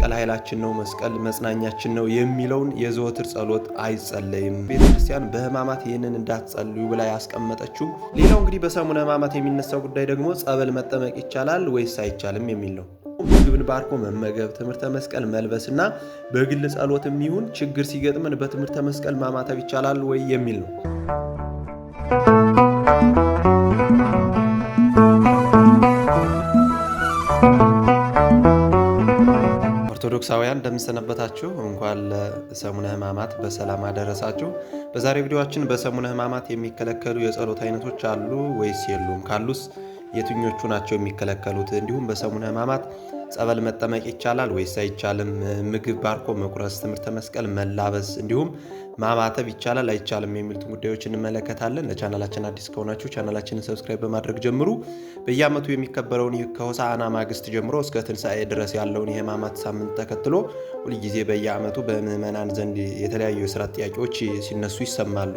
መስቀል ኃይላችን ነው፣ መስቀል መጽናኛችን ነው የሚለውን የዘወትር ጸሎት አይጸለይም። ቤተክርስቲያን በሕማማት ይህንን እንዳትጸልዩ ብላ ያስቀመጠችው። ሌላው እንግዲህ በሰሙነ ሕማማት የሚነሳው ጉዳይ ደግሞ ጸበል መጠመቅ ይቻላል ወይስ አይቻልም የሚል ነው። ምግብን ባርኮ መመገብ፣ ትምህርተ መስቀል መልበስና በግል ጸሎትም ይሁን ችግር ሲገጥመን በትምህርተ መስቀል ማማተብ ይቻላል ወይ የሚል ነው። ኦርቶዶክሳውያን እንደምሰነበታችሁ፣ እንኳን ለሰሙነ ሕማማት በሰላም አደረሳችሁ። በዛሬው ቪዲዮአችን በሰሙነ ሕማማት የሚከለከሉ የጸሎት አይነቶች አሉ ወይስ የሉም? ካሉስ የትኞቹ ናቸው የሚከለከሉት? እንዲሁም በሰሙነ ሕማማት ጸበል መጠመቅ ይቻላል ወይስ አይቻልም? ምግብ ባርኮ መቁረስ፣ ትምህርተ መስቀል መላበስ እንዲሁም ማማተብ ይቻላል አይቻልም የሚሉትን ጉዳዮች እንመለከታለን። ለቻናላችን አዲስ ከሆናችሁ ቻናላችንን ሰብስክራይብ በማድረግ ጀምሩ። በየዓመቱ የሚከበረውን ከሆሳዕና ማግስት ጀምሮ እስከ ትንሣኤ ድረስ ያለውን የሕማማት ሳምንት ተከትሎ ሁልጊዜ በየዓመቱ በምዕመናን ዘንድ የተለያዩ የሥርዓት ጥያቄዎች ሲነሱ ይሰማሉ።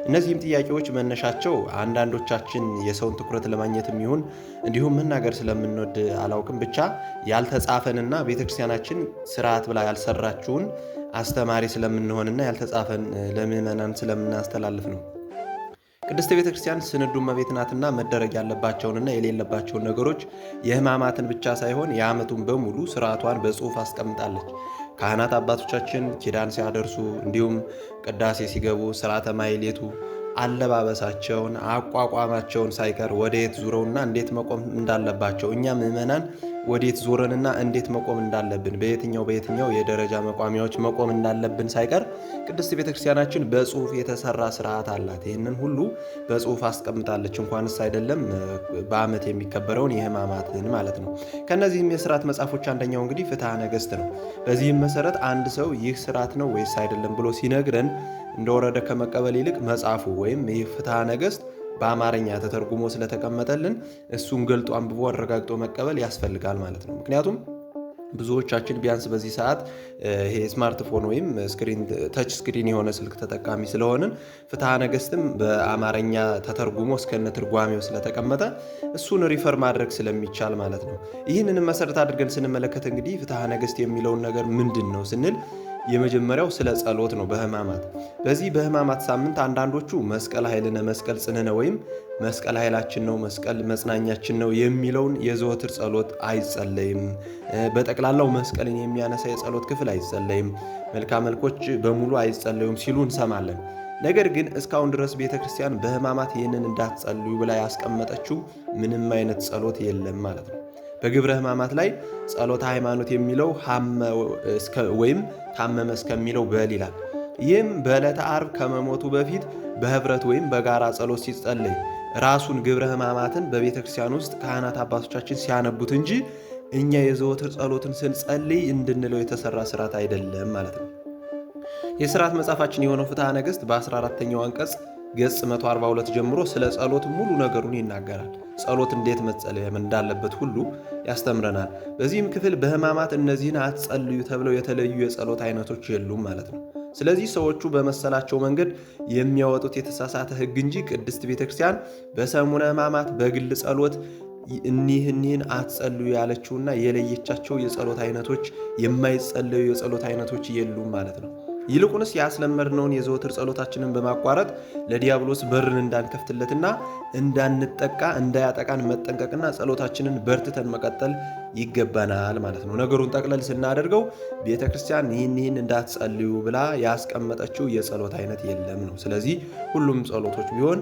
እነዚህም ጥያቄዎች መነሻቸው አንዳንዶቻችን የሰውን ትኩረት ለማግኘትም ይሁን እንዲሁም መናገር ስለምንወድ አላውቅም ብቻ ያልተጻፈንና ቤተክርስቲያናችን ስርዓት ብላ ያልሰራችውን አስተማሪ ስለምንሆንና ያልተጻፈን ለምዕመናን ስለምናስተላልፍ ነው። ቅድስት ቤተክርስቲያን ስንዱ እመቤት ናትና መደረግ ያለባቸውንና የሌለባቸውን ነገሮች የሕማማትን ብቻ ሳይሆን የዓመቱን በሙሉ ስርዓቷን በጽሑፍ አስቀምጣለች። ካህናት አባቶቻችን ኪዳን ሲያደርሱ እንዲሁም ቅዳሴ ሲገቡ ስርዓተ ማሕሌቱ አለባበሳቸውን፣ አቋቋማቸውን ሳይቀር ወደየት ዙረውና እንዴት መቆም እንዳለባቸው እኛ ምዕመናን ወዴት ዞረንና እንዴት መቆም እንዳለብን በየትኛው የደረጃ መቋሚያዎች መቆም እንዳለብን ሳይቀር ቅድስት ቤተክርስቲያናችን በጽሑፍ የተሰራ ስርዓት አላት። ይህንን ሁሉ በጽሑፍ አስቀምጣለች። እንኳንስ አይደለም በዓመት የሚከበረውን የሕማማትን ማለት ነው። ከነዚህም የስርዓት መጽሐፎች አንደኛው እንግዲህ ፍትሐ ነገሥት ነው። በዚህም መሰረት አንድ ሰው ይህ ስርዓት ነው ወይስ አይደለም ብሎ ሲነግረን እንደወረደ ከመቀበል ይልቅ መጽሐፉ ወይም ይህ ፍትሐ ነገሥት በአማርኛ ተተርጉሞ ስለተቀመጠልን እሱን ገልጦ አንብቦ አረጋግጦ መቀበል ያስፈልጋል ማለት ነው። ምክንያቱም ብዙዎቻችን ቢያንስ በዚህ ሰዓት ይሄ ስማርትፎን ወይም ተች ስክሪን የሆነ ስልክ ተጠቃሚ ስለሆንን ፍትሐ ነገሥትም በአማርኛ ተተርጉሞ እስከነ ትርጓሜው ስለተቀመጠ እሱን ሪፈር ማድረግ ስለሚቻል ማለት ነው። ይህንን መሰረት አድርገን ስንመለከት እንግዲህ ፍትሐ ነገሥት የሚለውን ነገር ምንድን ነው ስንል የመጀመሪያው ስለ ጸሎት ነው። በሕማማት በዚህ በሕማማት ሳምንት አንዳንዶቹ መስቀል ኃይልነ መስቀል ጽንዕነ ወይም መስቀል ኃይላችን ነው፣ መስቀል መጽናኛችን ነው የሚለውን የዘወትር ጸሎት አይጸለይም። በጠቅላላው መስቀልን የሚያነሳ የጸሎት ክፍል አይጸለይም። መልክዓ መልኮች በሙሉ አይጸለዩም ሲሉ እንሰማለን። ነገር ግን እስካሁን ድረስ ቤተ ክርስቲያን በሕማማት ይህንን እንዳትጸልዩ ብላ ያስቀመጠችው ምንም አይነት ጸሎት የለም ማለት ነው። በግብረ ሕማማት ላይ ጸሎተ ሃይማኖት የሚለው ወይም ታመመ እስከሚለው በል ይላል። ይህም በዕለተ ዓርብ ከመሞቱ በፊት በህብረት ወይም በጋራ ጸሎት ሲጸለይ ራሱን ግብረ ሕማማትን በቤተ ክርስቲያን ውስጥ ካህናት አባቶቻችን ሲያነቡት እንጂ እኛ የዘወትር ጸሎትን ስንጸልይ እንድንለው የተሰራ ስርዓት አይደለም ማለት ነው። የስርዓት መጽሐፋችን የሆነው ፍትሐ ነገሥት በ14ኛው አንቀጽ ገጽ 142 ጀምሮ ስለ ጸሎት ሙሉ ነገሩን ይናገራል። ጸሎት እንዴት መጸለይ እንዳለበት ሁሉ ያስተምረናል። በዚህም ክፍል በሕማማት እነዚህን አትጸልዩ ተብለው የተለዩ የጸሎት አይነቶች የሉም ማለት ነው። ስለዚህ ሰዎቹ በመሰላቸው መንገድ የሚያወጡት የተሳሳተ ሕግ እንጂ ቅድስት ቤተክርስቲያን በሰሙነ ሕማማት በግል ጸሎት እኒህን አትጸልዩ ያለችውና የለየቻቸው የጸሎት አይነቶች የማይጸለዩ የጸሎት አይነቶች የሉም ማለት ነው። ይልቁንስ ያስለመድነውን የዘወትር ጸሎታችንን በማቋረጥ ለዲያብሎስ በርን እንዳንከፍትለትና እንዳንጠቃ እንዳያጠቃን መጠንቀቅና ጸሎታችንን በርትተን መቀጠል ይገባናል ማለት ነው። ነገሩን ጠቅለል ስናደርገው ቤተ ክርስቲያን ይህን እንዳትጸልዩ ብላ ያስቀመጠችው የጸሎት አይነት የለም ነው። ስለዚህ ሁሉም ጸሎቶች ቢሆን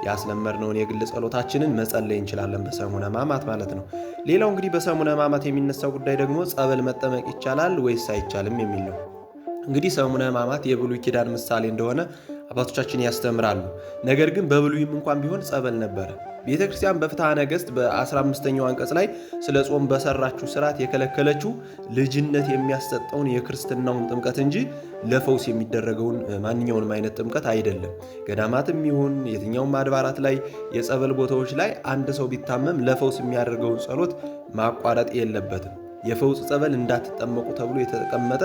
ያስለመድነውን የግል ጸሎታችንን መጸለይ እንችላለን በሰሙነ ሕማማት ማለት ነው። ሌላው እንግዲህ በሰሙነ ሕማማት የሚነሳው ጉዳይ ደግሞ ጸበል መጠመቅ ይቻላል ወይስ አይቻልም የሚል ነው። እንግዲህ ሰሙነ ሕማማት የብሉይ ኪዳን ምሳሌ እንደሆነ አባቶቻችን ያስተምራሉ። ነገር ግን በብሉይም እንኳን ቢሆን ጸበል ነበረ። ቤተ ክርስቲያን በፍትሐ ነገሥት በ15ኛው አንቀጽ ላይ ስለ ጾም በሰራችው ስርዓት የከለከለችው ልጅነት የሚያሰጠውን የክርስትናውን ጥምቀት እንጂ ለፈውስ የሚደረገውን ማንኛውንም አይነት ጥምቀት አይደለም። ገዳማትም ይሁን የትኛውም አድባራት ላይ የጸበል ቦታዎች ላይ አንድ ሰው ቢታመም ለፈውስ የሚያደርገውን ጸሎት ማቋረጥ የለበትም። የፈውስ ጸበል እንዳትጠመቁ ተብሎ የተቀመጠ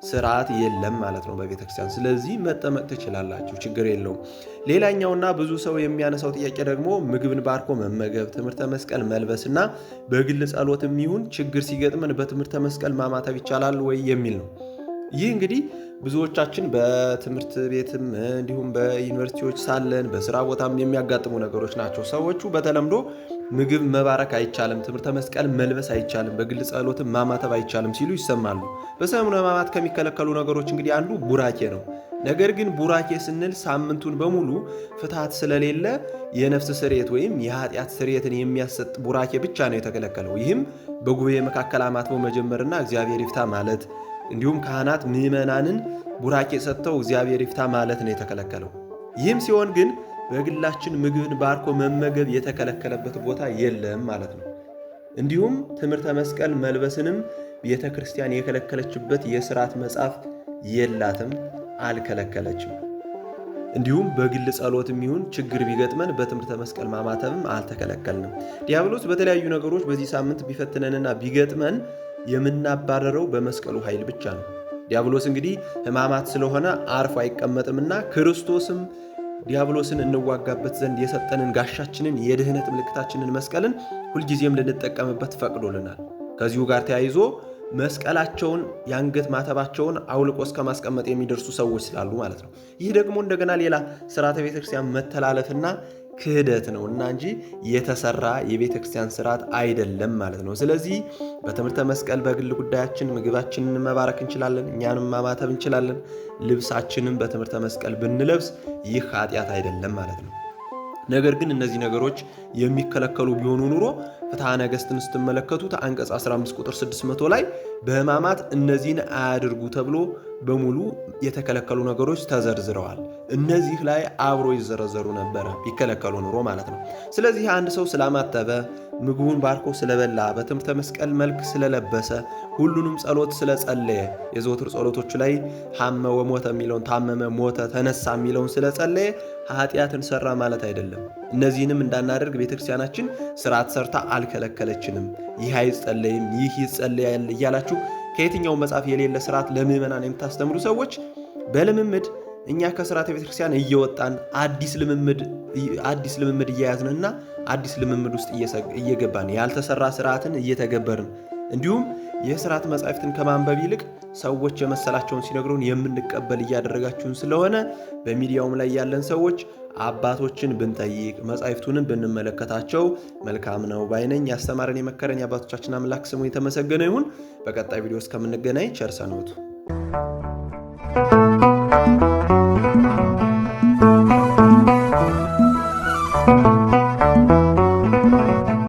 ስርዓት የለም ማለት ነው በቤተክርስቲያን። ስለዚህ መጠመቅ ትችላላችሁ፣ ችግር የለውም። ሌላኛውና ብዙ ሰው የሚያነሳው ጥያቄ ደግሞ ምግብን ባርኮ መመገብ፣ ትምህርተ መስቀል መልበስና በግል ጸሎትም ይሁን ችግር ሲገጥመን በትምህርተ መስቀል ማማተብ ይቻላል ወይ የሚል ነው። ይህ እንግዲህ ብዙዎቻችን በትምህርት ቤትም እንዲሁም በዩኒቨርሲቲዎች ሳለን በስራ ቦታም የሚያጋጥሙ ነገሮች ናቸው። ሰዎቹ በተለምዶ ምግብ መባረክ አይቻልም፣ ትምህርተ መስቀል መልበስ አይቻልም፣ በግል ጸሎትም ማማተብ አይቻልም ሲሉ ይሰማሉ። በሰሙነ ሕማማት ከሚከለከሉ ነገሮች እንግዲህ አንዱ ቡራኬ ነው። ነገር ግን ቡራኬ ስንል ሳምንቱን በሙሉ ፍትሐት ስለሌለ የነፍስ ስርየት ወይም የኃጢአት ስርየትን የሚያሰጥ ቡራኬ ብቻ ነው የተከለከለው። ይህም በጉባኤ መካከል አማትቦ መጀመርና እግዚአብሔር ይፍታ ማለት እንዲሁም ካህናት ምዕመናንን ቡራኬ ሰጥተው እግዚአብሔር ይፍታ ማለት ነው የተከለከለው። ይህም ሲሆን ግን በግላችን ምግብን ባርኮ መመገብ የተከለከለበት ቦታ የለም ማለት ነው። እንዲሁም ትምህርተ መስቀል መልበስንም ቤተ ክርስቲያን የከለከለችበት የሥርዓት መጽሐፍ የላትም፣ አልከለከለችም። እንዲሁም በግል ጸሎትም ይሁን ችግር ቢገጥመን በትምህርተ መስቀል ማማተብም አልተከለከልንም። ዲያብሎስ በተለያዩ ነገሮች በዚህ ሳምንት ቢፈትነንና ቢገጥመን የምናባረረው በመስቀሉ ኃይል ብቻ ነው። ዲያብሎስ እንግዲህ ሕማማት ስለሆነ አርፎ አይቀመጥምና ክርስቶስም ዲያብሎስን እንዋጋበት ዘንድ የሰጠንን ጋሻችንን የድህነት ምልክታችንን መስቀልን ሁልጊዜም ልንጠቀምበት ፈቅዶልናል። ከዚሁ ጋር ተያይዞ መስቀላቸውን የአንገት ማተባቸውን አውልቆ እስከ ማስቀመጥ የሚደርሱ ሰዎች ስላሉ ማለት ነው። ይህ ደግሞ እንደገና ሌላ ስርዓተ ቤተክርስቲያን መተላለፍና ክህደት ነው እና እንጂ የተሰራ የቤተክርስቲያን ስርዓት አይደለም ማለት ነው። ስለዚህ በትምህርተ መስቀል በግል ጉዳያችን ምግባችንን መባረክ እንችላለን፣ እኛንም ማማተብ እንችላለን። ልብሳችንን በትምህርተ መስቀል ብንለብስ ይህ ኃጢአት አይደለም ማለት ነው። ነገር ግን እነዚህ ነገሮች የሚከለከሉ ቢሆኑ ኑሮ ፍትሐ ነገሥትን ስትመለከቱት አንቀጽ 15 ቁጥር 600 ላይ በሕማማት እነዚህን አያድርጉ ተብሎ በሙሉ የተከለከሉ ነገሮች ተዘርዝረዋል። እነዚህ ላይ አብሮ ይዘረዘሩ ነበረ ቢከለከሉ ኑሮ ማለት ነው። ስለዚህ አንድ ሰው ስላማተበ፣ ምግቡን ባርኮ ስለበላ፣ በትምህርተ መስቀል መልክ ስለለበሰ፣ ሁሉንም ጸሎት ስለጸለየ፣ የዘወትር ጸሎቶቹ ላይ ሐመ ወሞተ የሚለውን ታመመ፣ ሞተ፣ ተነሳ የሚለውን ስለጸለየ ኃጢአትን ሰራ ማለት አይደለም። እነዚህንም እንዳናደርግ ቤተክርስቲያናችን ስርዓት ሰርታ አልከለከለችንም። ይህ አይጸለይም፣ ይህ ይጸለያል እያላችሁ ከየትኛው መጽሐፍ የሌለ ስርዓት ለምዕመናን የምታስተምሩ ሰዎች በልምምድ እኛ ከስርዓተ ቤተክርስቲያን እየወጣን አዲስ ልምምድ እየያዝንና አዲስ ልምምድ ውስጥ እየገባን ያልተሰራ ስርዓትን እየተገበርን እንዲሁም የስርዓት መጻሕፍትን ከማንበብ ይልቅ ሰዎች የመሰላቸውን ሲነግሩን የምንቀበል እያደረጋችሁን ስለሆነ በሚዲያውም ላይ ያለን ሰዎች አባቶችን ብንጠይቅ መጻሕፍቱንም ብንመለከታቸው መልካም ነው ባይነኝ። ያስተማረን የመከረን የአባቶቻችን አምላክ ስሙ የተመሰገነ ይሁን። በቀጣይ ቪዲዮ እስከምንገናኝ ቸር ሰንብቱ።